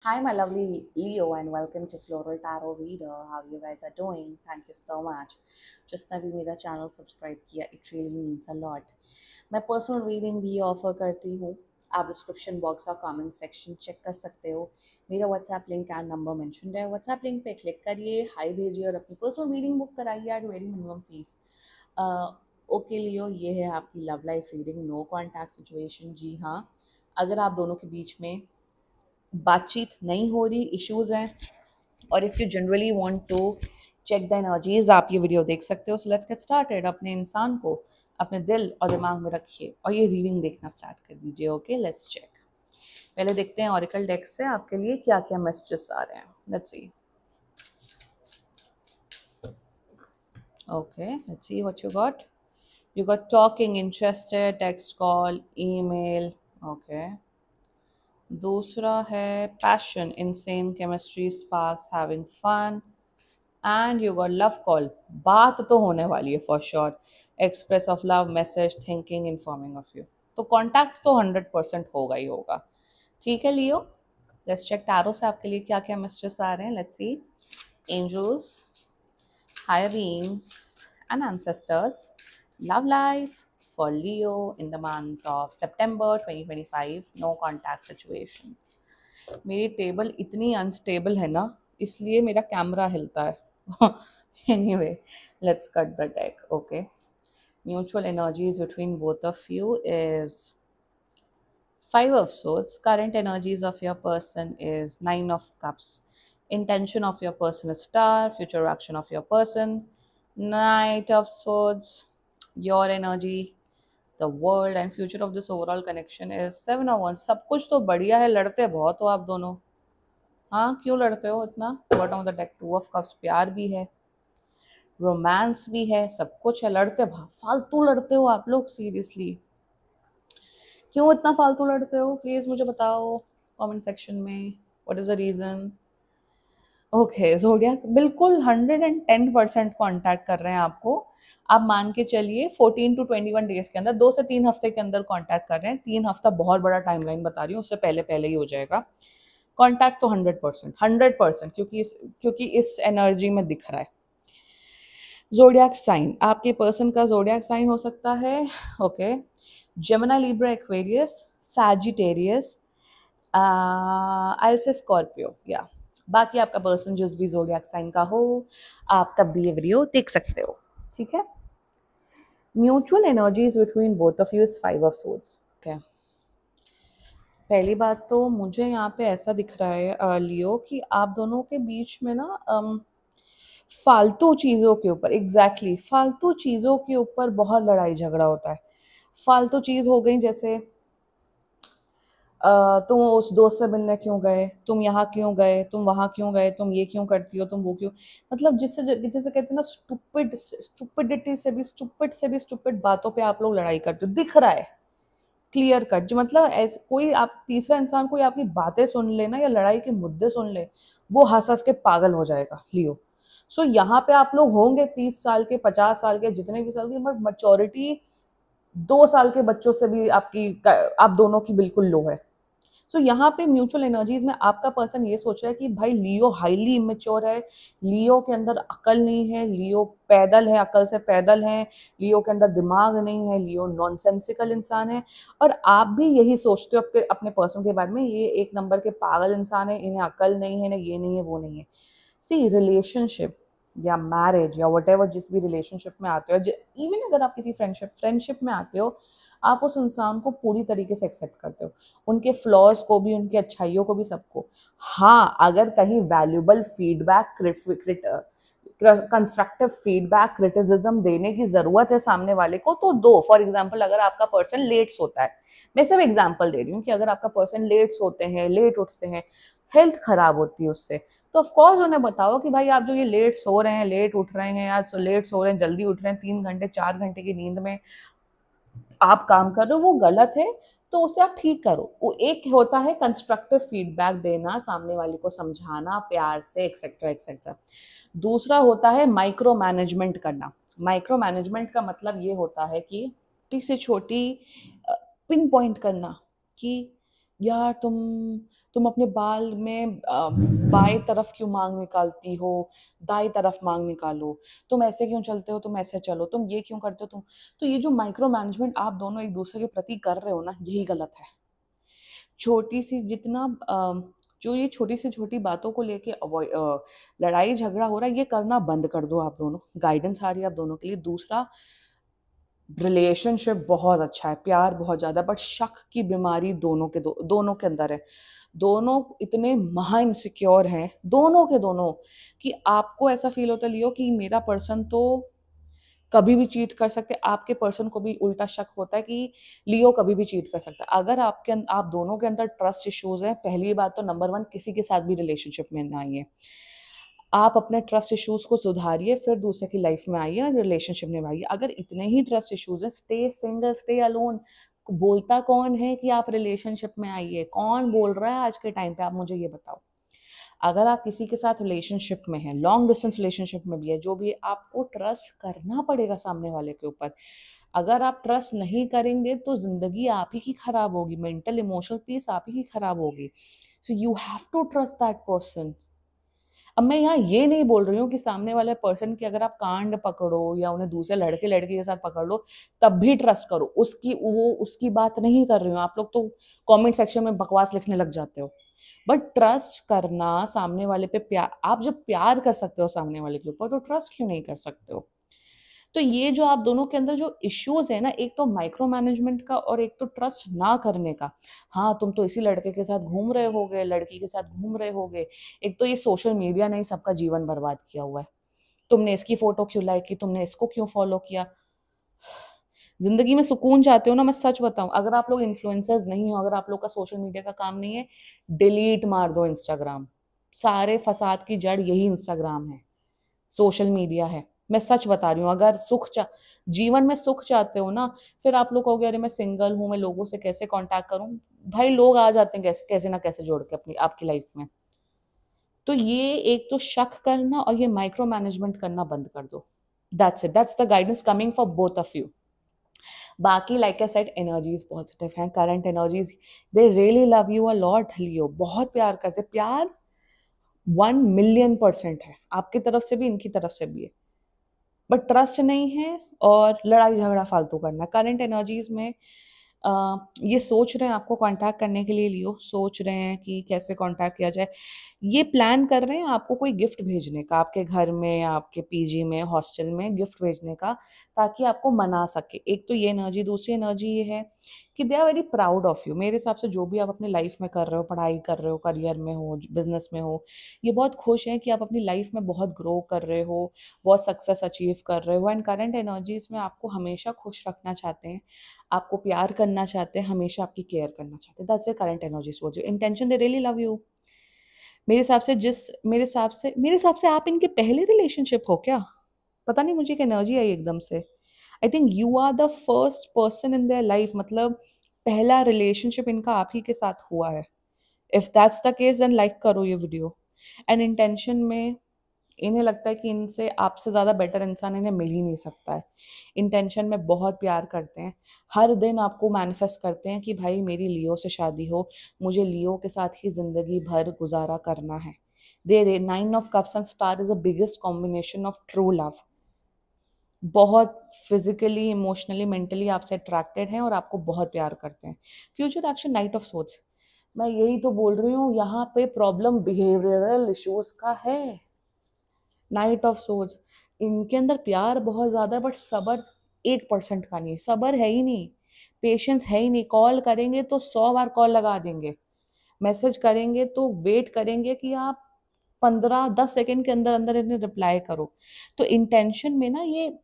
Hi, my lovely Leo, and welcome to Floral Tarot Reader. How you guys are doing? Thank you so much. जिसने भी मेरा channel subscribe किया, it really means a lot. मैं personal reading भी offer करती हूँ. आप description box और कमेंट सेक्शन चेक कर सकते हो. मेरा WhatsApp link and number mentioned है. व्हाट्सएप लिंक पे क्लिक करिए, हाई भेजिए और अपनी पर्सनल रीडिंग बुक कराइए at very minimum fees. Okay Leo, ये है आपकी love life reading. No contact situation. जी हाँ, अगर आप दोनों के बीच में बातचीत नहीं हो रही, इश्यूज हैं, और if you generally want to check the energies, आप ये वीडियो देख सकते हो. So let's get started. अपने इंसान को अपने दिल और दिमाग में रखिए और ये रीडिंग देखना स्टार्ट कर दीजिए. Okay, let's check. पहले देखते हैं ऑरिकल डेक से आपके लिए क्या क्या मैसेजेस आ रहे हैं. Let's see. Okay, let's see what you got. You got talking, interested, text, call, email. Okay. दूसरा है passion, insane chemistry, sparks, having fun. And you got love call. बात तो होने वाली है for sure. Express of love, message, thinking, informing of you. तो contact तो 100% होगा ही होगा. ठीक है लियो. Let's check tarot से आपके लिए क्या क्या messages आ रहे हैं. Let's see. Angels, higher beings, and ancestors. Love life for Leo in the month of September 2025. No contact situation. मेरी टेबल इतनी अनस्टेबल है ना, इसलिए मेरा कैमरा हिलता है. Anyway, let's cut the deck. Okay. Mutual energies between both of you is Five of Swords. Current energies of your person is Nine of Cups. Intention of your person is Star. Future action of your person, Knight of Swords. Your energy, the world, and future of this overall connection is Seven of Wands. सब कुछ तो बढ़िया है, लड़ते बहुत हो आप दोनों. हाँ, क्यों लड़ते हो इतना? Bottom of the deck, two of cups. प्यार भी है, रोमांस भी है, सब कुछ है. लड़ते फालतू लड़ते हो आप लोग. सीरियसली क्यों इतना फालतू लड़ते हो? प्लीज मुझे बताओ कमेंट सेक्शन में. What is the reason? Okay, zodiac बिल्कुल 110% कांटेक्ट कर रहे हैं आपको. आप मान के चलिए 14 to 21 डेज के अंदर, 2 से 3 हफ्ते के अंदर कांटेक्ट कर रहे हैं. 3 हफ्ता बहुत बड़ा टाइमलाइन बता रही हूँ, उससे पहले पहले ही हो जाएगा कांटेक्ट तो. 100%, क्योंकि इस एनर्जी में दिख रहा है. जोडियाक साइन, आपके पर्सन का जोडियाक साइन हो सकता है. Okay. Gemini, Libra, Aquarius, Sagittarius, I say Scorpio. या बाकी आपका पर्सन जिस भी जोडियाक साइन का हो, आप तब भी ये वीडियो देख सकते हो. ठीक है. Mutual energies between both of you is five of swords. Okay. पहली बात तो मुझे यहाँ पे ऐसा दिख रहा है लियो कि आप दोनों के बीच में ना फालतू चीज़ों के ऊपर, एग्जैक्टली फालतू चीज़ों के ऊपर बहुत लड़ाई झगड़ा होता है. फालतू चीज़ हो गई जैसे तुम उस दोस्त से मिलने क्यों गए, तुम यहाँ क्यों गए, तुम वहाँ क्यों गए, तुम ये क्यों करती हो, तुम वो क्यों. मतलब जिससे जैसे कहते हैं ना, स्टुपिडिटी से भी स्टुपिड बातों पे आप लोग लड़ाई करते हो. दिख रहा है क्लियर कट. जो मतलब ऐसे कोई आप तीसरा इंसान कोई आपकी बातें सुन ले ना, या लड़ाई के मुद्दे सुन ले, वो हंस हंस के पागल हो जाएगा लियो. सो यहाँ पे आप लोग होंगे 30 साल के, 50 साल के, जितने भी साल के, बट मैच्योरिटी 2 साल के बच्चों से भी आप दोनों की बिल्कुल लो है. सो यहाँ पे म्यूचुअल एनर्जीज में आपका पर्सन ये सोच रहा है कि भाई लियो हाईली इमेच्योर है, लियो के अंदर अकल नहीं है, लियो पैदल है, अकल से पैदल है, लियो के अंदर दिमाग नहीं है, लियो नॉनसेंसिकल इंसान है. और आप भी यही सोचते हो अपने पर्सन के बारे में, ये एक नंबर के पागल इंसान है, इन्हें अकल नहीं है, ना ये नहीं है, वो नहीं है. सी रिलेशनशिप या मैरिज या वट एवर, जिस भी रिलेशनशिप में आते हो, इवन अगर आप किसी फ्रेंडशिप में आते हो, आप उस इंसान को पूरी तरीके से एक्सेप्ट करते हो, उनके फ्लॉज को भी, उनकी अच्छाइयों को भी, सबको. हाँ, अगर कहीं valuable feedback, constructive feedback, criticism देने की जरूरत है सामने वाले को, तो दो. फॉर एग्जाम्पल, अगर आपका पर्सन लेट सोता है, मैं सिर्फ एग्जाम्पल दे रही हूँ कि अगर आपका पर्सन लेट सोते हैं, लेट उठते हैं, हेल्थ खराब होती है उससे, तो ऑफकोर्स उन्हें बताओ कि भाई आप जो ये लेट सो रहे हैं, लेट उठ रहे हैं, आज लेट सो रहे हैं, जल्दी उठ रहे हैं, 3 घंटे 4 घंटे की नींद में आप काम कर रहे हो, वो गलत है, तो उसे आप ठीक करो. वो एक होता है कंस्ट्रक्टिव फीडबैक देना, सामने वाले को समझाना प्यार से, एक्सेट्रा एक्सेट्रा. दूसरा होता है माइक्रो मैनेजमेंट करना. माइक्रो मैनेजमेंट का मतलब ये होता है कि छोटी से छोटी पिन पॉइंट करना कि यार तुम तुम अपने बाल में बाएं तरफ क्यों मांग निकालती हो, दाएं तरफ मांग निकालो। तुम ऐसे क्यों चलते हो, तुम ऐसे चलो। तुम ये क्यों करते हो तुम। तो ये जो माइक्रो मैनेजमेंट आप दोनों एक दूसरे के प्रति कर रहे हो ना, यही गलत है। छोटी सी जितना जो ये छोटी से छोटी बातों को लेके लड़ाई झगड़ा हो रहा है, ये करना बंद कर दो आप दोनों। गाइडेंस आ रही है आप दोनों के लिए। दूसरा, रिलेशनशिप बहुत अच्छा है, प्यार बहुत ज्यादा, बट शक की बीमारी दोनों के अंदर है। दोनों इतने महा इनसिक्योर हैं, दोनों के दोनों, कि आपको ऐसा फील होता है लियो कि मेरा पर्सन तो कभी भी चीट कर सकते। आपके पर्सन को भी उल्टा शक होता है कि लियो कभी भी चीट कर सकता है। अगर आप दोनों के अंदर ट्रस्ट इश्यूज हैं, पहली बात तो नंबर वन, किसी के साथ भी रिलेशनशिप में ना आइए। आप अपने ट्रस्ट इश्यूज को सुधारिए, फिर दूसरे की लाइफ में आइए और रिलेशनशिप निभाइए। अगर इतने ही ट्रस्ट इश्यूज हैं, स्टे सिंगल, स्टे अलोन। बोलता कौन है कि आप रिलेशनशिप में आइए? कौन बोल रहा है आज के टाइम पे? आप मुझे ये बताओ। अगर आप किसी के साथ रिलेशनशिप में हैं, लॉन्ग डिस्टेंस रिलेशनशिप में भी है, जो भी है, आपको ट्रस्ट करना पड़ेगा सामने वाले के ऊपर। अगर आप ट्रस्ट नहीं करेंगे तो जिंदगी आप ही की खराब होगी, मेंटल इमोशनल पीस आप ही की खराब होगी। So you have to trust that person. अब मैं यहाँ ये नहीं बोल रही हूँ कि सामने वाले पर्सन की अगर आप कांड पकड़ो या उन्हें दूसरे लड़के लड़की के साथ पकड़ लो तब भी ट्रस्ट करो, उसकी बात नहीं कर रही हूँ। आप लोग तो कमेंट सेक्शन में बकवास लिखने लग जाते हो। बट ट्रस्ट करना, सामने वाले पे प्यार, आप जब प्यार कर सकते हो सामने वाले के ऊपर, तो ट्रस्ट क्यों नहीं कर सकते हो? तो ये जो आप दोनों के अंदर जो इश्यूज है ना, एक तो माइक्रो मैनेजमेंट का और एक तो ट्रस्ट ना करने का। हाँ, तुम तो इसी लड़के के साथ घूम रहे होगे, लड़की के साथ घूम रहे होगे। एक तो ये सोशल मीडिया ने ही सबका जीवन बर्बाद किया हुआ है। तुमने इसकी फोटो क्यों लाइक की, तुमने इसको क्यों फॉलो किया। जिंदगी में सुकून चाहते हो ना, मैं सच बताऊं, अगर आप लोग इन्फ्लुएंसर्स नहीं हो, अगर आप लोग का सोशल मीडिया का काम नहीं है, डिलीट मार दो इंस्टाग्राम। सारे फसाद की जड़ यही इंस्टाग्राम है, सोशल मीडिया है। मैं सच बता रही हूँ। अगर जीवन में सुख चाहते हो ना, फिर आप लोग कहोगे अरे मैं सिंगल हूँ, मैं लोगों से कैसे कांटेक्ट करूं। भाई लोग आ जाते हैं कैसे कैसे ना कैसे जोड़ के अपनी आपकी लाइफ में। तो ये एक तो शक करना और ये माइक्रो मैनेजमेंट करना बंद कर दो। That's it, that's the guidance coming for both of you. बाकी like I said, energies positive हैं, current energies, they really love you a lot. Leo बहुत प्यार करते, प्यार 1,000,000% है, आपकी तरफ से भी इनकी तरफ से भी है। बट ट्रस्ट नहीं है और लड़ाई झगड़ा फालतू करना। करंट एनर्जीज में ये सोच रहे हैं आपको कांटेक्ट करने के लिए, लियो सोच रहे हैं कि कैसे कांटेक्ट किया जाए। ये प्लान कर रहे हैं आपको कोई गिफ्ट भेजने का, आपके घर में, आपके पीजी में, हॉस्टल में गिफ्ट भेजने का, ताकि आपको मना सके। एक तो ये एनर्जी। दूसरी एनर्जी ये है कि they are very proud of you. मेरे हिसाब से जो भी आप अपनी लाइफ में कर रहे हो, पढ़ाई कर रहे हो, करियर में हो, बिजनेस में हो, ये बहुत खुश हैं कि आप अपनी लाइफ में बहुत ग्रो कर रहे हो, बहुत सक्सेस अचीव कर रहे हो। एंड करंट एनर्जीज में आपको हमेशा खुश रखना चाहते हैं, आपको प्यार करना चाहते हैं, हमेशा आपकी केयर करना चाहते हैं। That's a current energies. वो जो intention, they really love you. मेरे हिसाब से आप इनके पहले रिलेशनशिप हो क्या? पता नहीं, मुझे एक एनर्जी आई एकदम से। I think you are the first person in their life, मतलब पहला रिलेशनशिप इनका आप ही के साथ हुआ है। If that's the case then like करो ये वीडियो। एंड इंटेंशन में इन्हें लगता है कि इनसे, आपसे ज़्यादा बेटर इंसान इन्हें मिल ही नहीं सकता है। इंटेंशन में बहुत प्यार करते हैं, हर दिन आपको मैनिफेस्ट करते हैं कि भाई मेरी लियो से शादी हो, मुझे लियो के साथ ही ज़िंदगी भर गुजारा करना है। दे 9 of Cups and star is the biggest combination of true love. बहुत फिजिकली, इमोशनली, मेंटली आपसे अट्रैक्टेड हैं और आपको बहुत प्यार करते हैं। Future action, night of swords. मैं यही तो बोल रही हूँ, यहाँ पे प्रॉब्लम बिहेवियरल इश्यूज का है। नाइट ऑफ सोर्ड्स, इनके अंदर प्यार बहुत ज्यादा है, बट सबर 1% का नहीं, सबर है ही नहीं, पेशेंस है ही नहीं। कॉल करेंगे तो 100 बार कॉल लगा देंगे, मैसेज करेंगे तो वेट करेंगे कि आप 15-10 सेकेंड के अंदर अंदर इन्हें रिप्लाई करो। तो इंटेंशन में ना, ये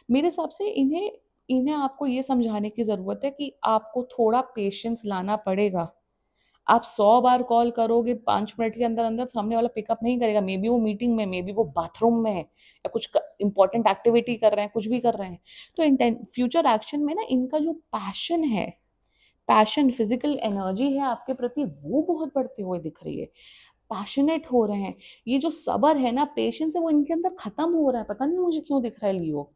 मेरे हिसाब से इन्हें इन्हें आपको ये समझाने की जरूरत है कि आपको थोड़ा पेशेंस लाना पड़ेगा। आप 100 बार कॉल करोगे, 5 मिनट के अंदर अंदर सामने वाला पिकअप नहीं करेगा। मे बी वो मीटिंग में, मे बी वो बाथरूम में है, या कुछ इंपॉर्टेंट एक्टिविटी कर रहे हैं, कुछ भी कर रहे हैं। तो फ्यूचर एक्शन में ना, इनका जो पैशन है, पैशन, फिजिकल एनर्जी है आपके प्रति, वो बहुत बढ़ते हुए दिख रही है। पैशनेट हो रहे हैं। ये जो सबर है ना, पेशेंस है, वो इनके अंदर खत्म हो रहा है। पता नहीं मुझे क्यों दिख रहा है Leo.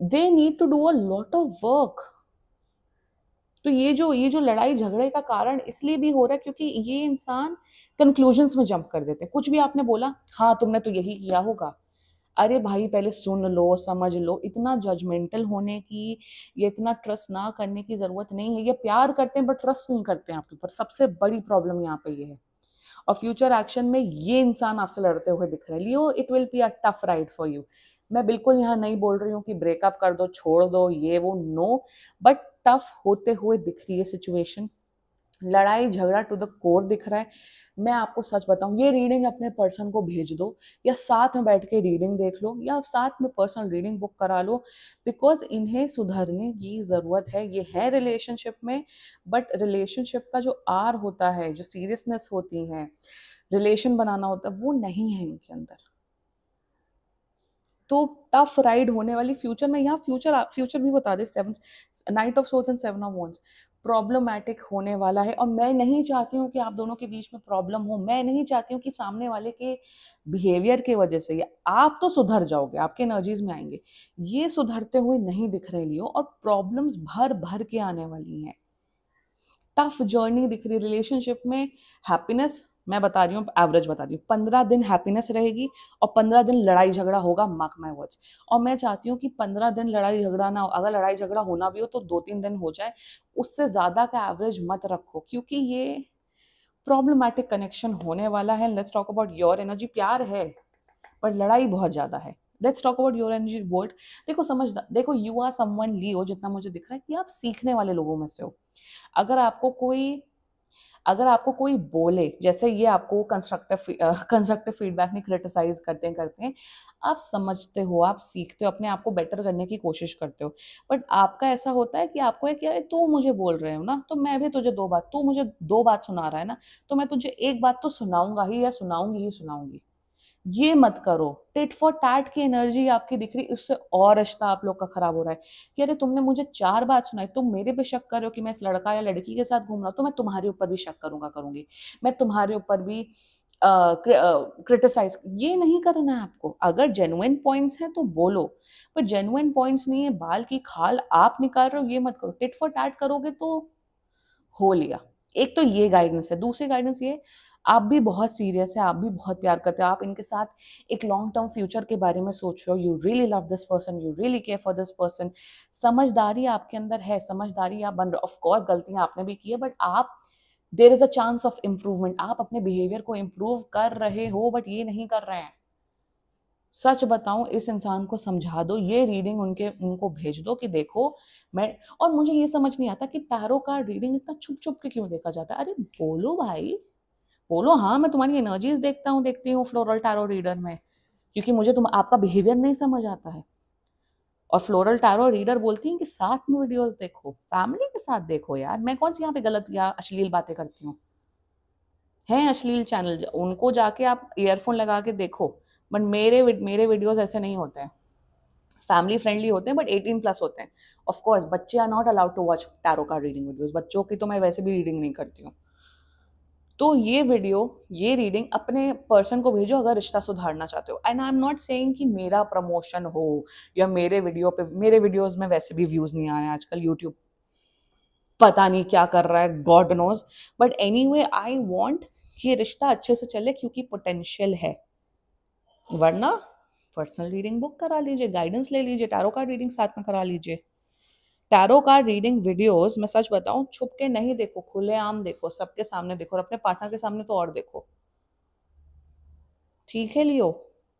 They need to do a lot of work. तो ये जो लड़ाई झगड़े का कारण इसलिए भी हो रहा है क्योंकि ये इंसान कंक्लूजन्स में जंप कर देते हैं। कुछ भी आपने बोला, हाँ तुमने तो यही किया होगा। अरे भाई पहले सुन लो, समझ लो। इतना जजमेंटल होने की, ये इतना ट्रस्ट ना करने की जरूरत नहीं है। ये प्यार करते हैं बट ट्रस्ट नहीं करते हैं आपके ऊपर। सबसे बड़ी प्रॉब्लम यहाँ पे ये है। और फ्यूचर एक्शन में ये इंसान आपसे लड़ते हुए दिख रहे हैं। Leo, it will be a tough ride for you. मैं बिल्कुल यहाँ नहीं बोल रही हूँ कि ब्रेकअप कर दो, छोड़ दो, ये वो, नो। बट टफ होते हुए दिख रही है सिचुएशन। लड़ाई झगड़ा टू द कोर दिख रहा है। मैं आपको सच बताऊं, ये रीडिंग अपने पर्सन को भेज दो, या साथ में बैठ के रीडिंग देख लो, या साथ में पर्सनल रीडिंग बुक करा लो। बिकॉज इन्हें सुधरने की जरूरत है। ये है रिलेशनशिप में, बट रिलेशनशिप का जो आर होता है, जो सीरियसनेस होती है, रिलेशन बनाना होता है, वो नहीं है इनके अंदर। तो टफ राइड होने वाली फ्यूचर में, यहाँ फ्यूचर फ्यूचर भी बता दे, seven knight of swords and seven of wands problematic होने वाला है। और मैं नहीं चाहती हूँ कि आप दोनों के बीच में प्रॉब्लम हो। मैं नहीं चाहती हूँ कि सामने वाले के बिहेवियर की वजह से, या आप तो सुधर जाओगे, आपके एनर्जीज में आएंगे, ये सुधरते हुए नहीं दिख रहे लियो। और प्रॉब्लम्स भर भर के आने वाली हैं। टफ जर्नी दिख रही रिलेशनशिप में। हैप्पीनेस मैं बता रही हूँ, एवरेज बता रही हूँ, 15 दिन हैप्पीनेस रहेगी और 15 दिन लड़ाई झगड़ा होगा, मार्क माय वर्ड्स। और मैं चाहती हूँ कि 15 दिन लड़ाई झगड़ा ना हो। अगर लड़ाई झगड़ा होना भी हो तो 2-3 दिन हो जाए, उससे ज्यादा का एवरेज मत रखो, क्योंकि ये प्रॉब्लमैटिक कनेक्शन होने वाला है। Let's talk about your energy. प्यार है पर लड़ाई बहुत ज्यादा है। Let's talk about your energy bolt. देखो समझदार, देखो यू आर समवन लियो, जितना मुझे दिख रहा है कि आप सीखने वाले लोगों में से हो। अगर आपको कोई अगर आपको कोई बोले, जैसे ये आपको कंस्ट्रक्टिव फीडबैक नहीं, क्रिटिसाइज करते हैं, आप समझते हो, आप सीखते हो, अपने आप को बेटर करने की कोशिश करते हो। बट आपका ऐसा होता है कि आपको है कि तू मुझे बोल रहे हो ना, तो मैं भी तुझे 2 बात, तू मुझे 2 बात सुना रहा है ना, तो मैं तुझे 1 बात तो सुनाऊंगा ही, या सुनाऊंगी। ये मत करो। टिट फॉर टैट की एनर्जी आपकी दिख रही, इससे और रिश्ता आप लोग का खराब हो रहा है। कि अरे तुमने मुझे 4 बात सुनाई, तुम मेरे पे शक कर रहे हो कि मैं इस लड़का या लड़की के साथ घूम रहा हूं, तो मैं तुम्हारे ऊपर भी शक करूंगी। मैं तुम्हारे ऊपर भी क्रिटिसाइज। ये नहीं करना है आपको। अगर जेन्युइन पॉइंट्स हैं तो बोलो, पर जेन्युइन पॉइंट्स नहीं है, बाल की खाल आप निकाल रहे हो, ये मत करो। टिट फॉर टैट करोगे तो हो लिया। एक तो ये गाइडेंस है। दूसरी गाइडेंस ये, आप भी बहुत सीरियस है, आप भी बहुत प्यार करते हो, आप इनके साथ एक लॉन्ग टर्म फ्यूचर के बारे में सोच रहे हो। You really love this person, you really care for this person. समझदारी आपके अंदर है, समझदारी आप बन रहे हो। ऑफकोर्स गलतियां आपने भी की है, बट आप, there is a chance of improvement. आप अपने बिहेवियर को इम्प्रूव कर रहे हो, बट ये नहीं कर रहे हैं। सच बताऊं, इस इंसान को समझा दो, ये रीडिंग उनको भेज दो कि देखो मैं। और मुझे ये समझ नहीं आता कि टैरो कार्ड रीडिंग इतना छुप छुप के क्यों देखा जाता है। अरे बोलो भाई, बोलो हाँ मैं तुम्हारी एनर्जीज देखती हूँ फ्लोरल टैरो रीडर में, क्योंकि मुझे तुम आपका बिहेवियर नहीं समझ आता है। और फ्लोरल टैरो रीडर बोलती हैं कि साथ में वीडियोस देखो, फैमिली के साथ देखो। यार मैं कौन सी यहाँ पे गलत या अश्लील बातें करती हूँ? हैं अश्लील चैनल, उनको जाके आप ईयरफोन लगा के देखो। बट मेरे वीडियोस ऐसे नहीं होते हैं। फैमिली फ्रेंडली होते हैं, बट 18+ होते हैं। ऑफ कोर्स बच्चे are not allowed to watch tarot card reading videos. बच्चों की तो मैं वैसे भी रीडिंग नहीं करती हूँ। तो ये रीडिंग अपने पर्सन को भेजो अगर रिश्ता सुधारना चाहते हो। And I am not saying कि मेरा प्रमोशन हो, या मेरे वीडियोस में वैसे भी व्यूज नहीं आ रहे हैं आजकल। यूट्यूब पता नहीं क्या कर रहा है, God knows. But anyway I want कि ये रिश्ता अच्छे से चले, क्योंकि पोटेंशियल है। वरना पर्सनल रीडिंग बुक करा लीजिए, गाइडेंस ले लीजिए, टैरो कार्ड रीडिंग साथ में करा लीजिए। टैरो कार्ड रीडिंग वीडियोस मैं सच बताऊं, छुप के नहीं देखो, खुलेआम देखो, सबके सामने देखो, और अपने पार्टनर के सामने तो और देखो। ठीक है Leo,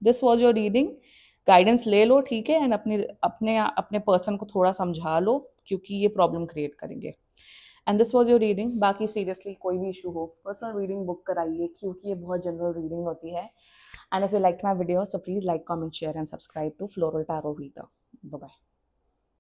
this was your reading. Guidance ले लो, ठीक है, एंड अपने अपने अपने पर्सन को थोड़ा समझा लो, क्योंकि ये प्रॉब्लम क्रिएट करेंगे। And this was your reading. बाकी सीरियसली कोई भी इशू हो, पर्सनल रीडिंग बुक कराइए, क्योंकि ये बहुत जनरल रीडिंग होती है। And if you like my video, so please like, comment, share and subscribe to Floral Tarot Reader. Bye bye.